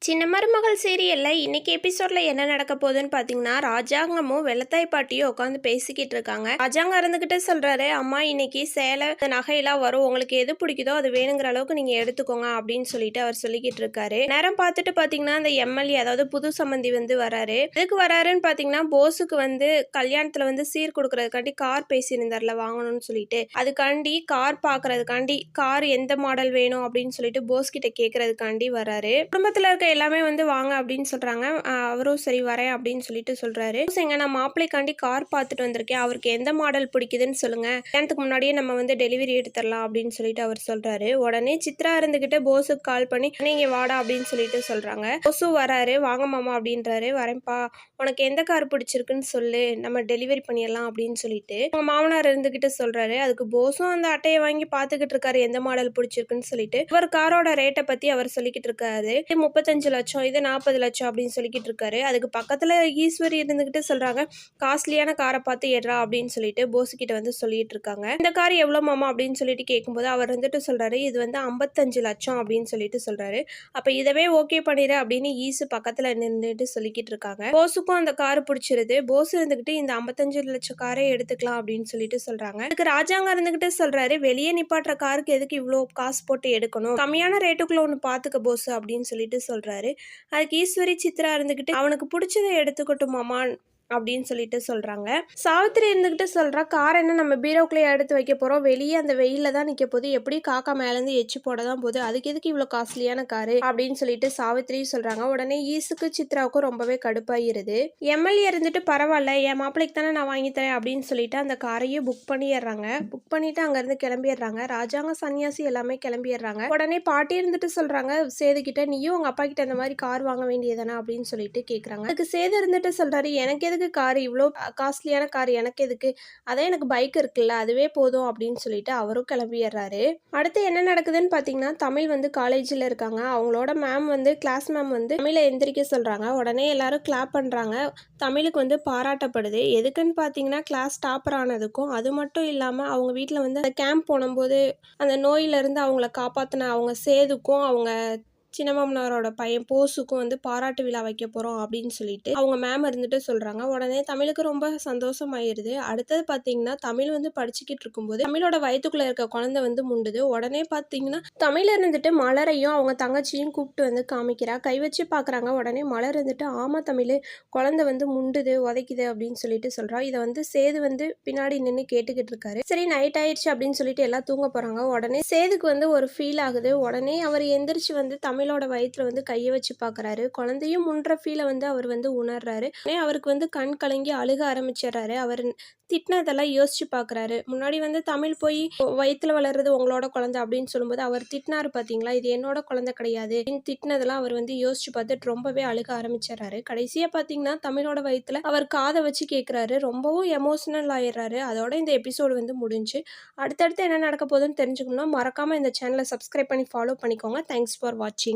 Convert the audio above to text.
சின்ன மருமகள் சீரியல்ல இன்னைக்கு எபிசோட்ல என்ன நடக்க போகுதுன்னு பாத்தீங்கன்னா, ராஜாங்கமும் வெள்ளத்தாய் பாட்டியும் உட்காந்து பேசிக்கிட்டு இருக்காங்க. ராஜாங்க இருந்துகிட்டு சொல்றாரு, அம்மா இன்னைக்கு சேலை நகையெல்லாம் வரும், உங்களுக்கு எது பிடிக்குதோ அது வேணுங்கிற அளவுக்கு நீங்க எடுத்துக்கோங்க அப்படின்னு சொல்லிட்டு அவர் சொல்லிக்கிட்டு இருக்காரு. நேரம் பார்த்துட்டு பாத்தீங்கன்னா அந்த எம்எல்ஏ அதாவது புது சம்பந்தி வராரு. எதுக்கு வராருன்னு பாத்தீங்கன்னா, போஸுக்கு கல்யாணத்துல சீர் கொடுக்கறதுக்காண்டி கார் பேசியிருந்தார்ல வாங்கணும்னு சொல்லிட்டு, அதுக்காண்டி கார் பாக்குறதுக்காண்டி கார் எந்த மாடல் வேணும் அப்படின்னு சொல்லிட்டு போஸ் கிட்ட கேட்கறதுக்காண்டி வராரு. குடும்பத்துல இருக்க எல்லாமே வாங்க அப்படின்னு சொல்றாங்க. அவரும் சரி வரேன் அப்படின்னு சொல்லிட்டு சொல்றாரு. எங்க நான் மாப்பிள்ளைக்காண்டி கார் பார்த்துட்டு வந்திருக்கேன், அவருக்கு எந்த மாடல் பிடிக்குதுன்னு சொல்லுங்க, கல்யாணத்துக்கு முன்னாடியே நம்ம டெலிவரி எடுத்துடலாம் அப்படின்னு சொல்லிட்டு அவர் சொல்றாரு. உடனே சித்ரா இருந்துகிட்டு போஸுக்கு கால் பண்ணி நீங்க வாடா அப்படின்னு சொல்லிட்டு சொல்றாங்க. போஸு வராரு. வாங்க மாமா அப்படின்றாரு. வரேன்ப்பா, உனக்கு எந்த கார் பிடிச்சிருக்குன்னு சொல்லு, நம்ம டெலிவரி பண்ணிடலாம் அப்படின்னு சொல்லிட்டு உங்க மாமனார் இருந்துகிட்டு சொல்றாரு. அதுக்கு போஸும் அந்த அட்டையை வாங்கி பார்த்துக்கிட்டு இருக்காரு, எந்த மாடல் பிடிச்சிருக்குன்னு சொல்லிட்டு. அவர் காரோட ரேட்டை பத்தி அவர் சொல்லிக்கிட்டு இருக்காரு. 35 லட்சம், இது 40 லட்சம் அப்படின்னு சொல்லிக்கிட்டு இருக்காரு. அதுக்கு பக்கத்துல ஈஸ்வரி இருந்துகிட்டு சொல்றாங்க, காஸ்ட்லியான காரை பார்த்து ஏறா அப்படின்னு சொல்லிட்டு போஸ் கிட்ட சொல்லிட்டு இருக்காங்க. இந்த கார் எவ்வளவு மாமா அப்படின்னு சொல்லிட்டு கேட்கும்போது அவர் சொல்றாரு, இது 55 லட்சம் அப்படின்னு சொல்லிட்டு சொல்றாரு. அப்ப இதவே ஓகே பண்ணிடு அப்படின்னு ஈசு பக்கத்துல நின்றுட்டு சொல்லிக்கிட்டு இருக்காங்க. போஸுக்கும் அந்த கார் பிடிச்சிருது. போஸ் இருந்துகிட்டு இந்த 55 லட்சம் காரே எடுத்துக்கலாம் அப்படின்னு சொல்லிட்டு சொல்றாங்க. அதுக்கு ராஜாங்க இருந்துகிட்டு சொல்றாரு, வெளியே நிப்பாட்டுற காருக்கு எதுக்கு இவ்வளவு காசு போட்டு எடுக்கணும், கம்மியான ரேட்டுக்குள்ள ஒண்ணு பாத்துக்க போஸ் அப்படின்னு சொல்லிட்டு சொல்றாரு. அதுக்கு ஈஸ்வரி சித்ரா இருந்துகிட்டு அவனுக்கு பிடிச்சதை எடுத்துக்கட்டுமாமா அப்படின்னு சொல்லிட்டு சொல்றாங்க. சாவித்திரி இருந்துகிட்டு சொல்றா, கார் என்ன நம்ம பீரோக்குள்ளே எடுத்து வைக்க போறோம், வெளியே அந்த வெயில தான் நிக்க போகுது, எப்படி காக்கா மேல இருந்து எச்சு போட தான் போகுது, அதுக்கு எதுக்கு இவ்வளவு காஸ்ட்லியான காரு அப்படின்னு சொல்லிட்டு சாவித்திரியும் சொல்றாங்க. உடனே ஈசுக்கு சித்ராவுக்கும் ரொம்பவே கடுப்பாயிருது. எம்எல்ஏ இருந்துட்டு பரவாயில்ல, என் மாப்பிள்ளைக்கு தானே நான் வாங்கி தரேன் அப்படின்னு சொல்லிட்டு அந்த காரையும் புக் பண்ணிடுறாங்க. புக் பண்ணிட்டு அங்க இருந்து கிளம்பிடுறாங்க. ராஜாங்க சன்னியாசி எல்லாமே கிளம்பிடுறாங்க. உடனே பாட்டி இருந்துட்டு சொல்றாங்க சேதுகிட்ட, நீயும் உங்க அப்பா கிட்ட இந்த மாதிரி கார் வாங்க வேண்டியதானே அப்படின்னு சொல்லிட்டு கேக்குறாங்க. அதுக்கு சேது இருந்துட்டு சொல்றாரு, எனக்கு எதுக்கு கார், இவ்வளோ காஸ்ட்லியான கார் எனக்கு எதுக்கு, அதே எனக்கு பைக் இருக்குல்ல அதுவே போதும் அப்படின்னு சொல்லிட்டு அவரும் கிளம்பிடுறாரு. அடுத்து என்ன நடக்குதுன்னு பார்த்தீங்கன்னா, தமிழ் காலேஜில் இருக்காங்க. அவங்களோட மேம் கிளாஸ் மேம் தமிழை எந்திரிக்க சொல்கிறாங்க. உடனே எல்லாரும் கிளாப் பண்ணுறாங்க. தமிழுக்கு பாராட்டப்படுது. எதுக்குன்னு பார்த்தீங்கன்னா, கிளாஸ் டாப்பர் ஆனதுக்கும், அது மட்டும் இல்லாமல் அவங்க வீட்டில் அந்த கேம்ப் போனும்போது அந்த நோயிலிருந்து அவங்கள காப்பாற்றின அவங்க சேதுக்கும் அவங்க சின்ன மாமனாரோட பையன் போஸுக்கும் பாராட்டு விழா வைக்க போகிறோம் அப்படின்னு சொல்லிட்டு அவங்க மேம் இருந்துட்டு சொல்கிறாங்க. உடனே தமிழுக்கு ரொம்ப சந்தோஷமாயிருது. அடுத்தது பார்த்தீங்கன்னா, தமிழ் படிச்சுக்கிட்டு இருக்கும்போது தமிழோட வயிற்றுக்குள்ளே இருக்க குழந்தை முண்டுது. உடனே பார்த்தீங்கன்னா, தமிழ் இருந்துட்டு மலரையும் அவங்க தங்கச்சியும் கூப்பிட்டு காமிக்கிறா. கை வச்சு பார்க்குறாங்க. உடனே மலர் ஆமாம் தமிழ், குழந்தை முண்டுது உதைக்குது அப்படின்னு சொல்லிட்டு சொல்கிறா. இதை சேது பின்னாடி நின்று கேட்டுக்கிட்டு இருக்காரு. சரி நைட் ஆயிடுச்சு அப்படின்னு சொல்லிட்டு எல்லாம் தூங்க போகிறாங்க. உடனே சேதுக்கு ஒரு ஃபீல் ஆகுது. உடனே அவர் எந்திரிச்சு தமிழோட வயிற்றுல கையை வச்சு பார்க்குறாரு. குழந்தையும் முன்ற ஃபீலை அவர் உணர்றாரு. அவருக்கு கண் கலங்கி அழுக ஆரம்பிச்சிடுறாரு. அவர் திட்டினதெல்லாம் யோசிச்சு பார்க்குறாரு. முன்னாடி தமிழ் போய் வயிற்றுல வளர்றது உங்களோட குழந்தை அப்படின்னு சொல்லும்போது அவர் திட்டினாரு பார்த்தீங்களா, இது என்னோட குழந்தை கிடையாது திட்டினதெல்லாம் அவர் யோசிச்சு பார்த்துட்டு ரொம்பவே அழுக ஆரம்பிச்சிடறாரு. கடைசியாக பார்த்தீங்கன்னா, தமிழோட வயிற்றுல அவர் காதை வச்சு கேட்குறாரு. ரொம்பவும் எமோஷனல் ஆயிடுறாரு. அதோட இந்த எபிசோடு முடிஞ்சு. அடுத்தடுத்து என்ன நடக்க போகுதுன்னு தெரிஞ்சுக்கணும்னா மறக்காமல் இந்த சேனலை சப்ஸ்கிரைப் பண்ணி ஃபாலோ பண்ணிக்கோங்க. தேங்க்ஸ் ஃபார் வாட்சிங்.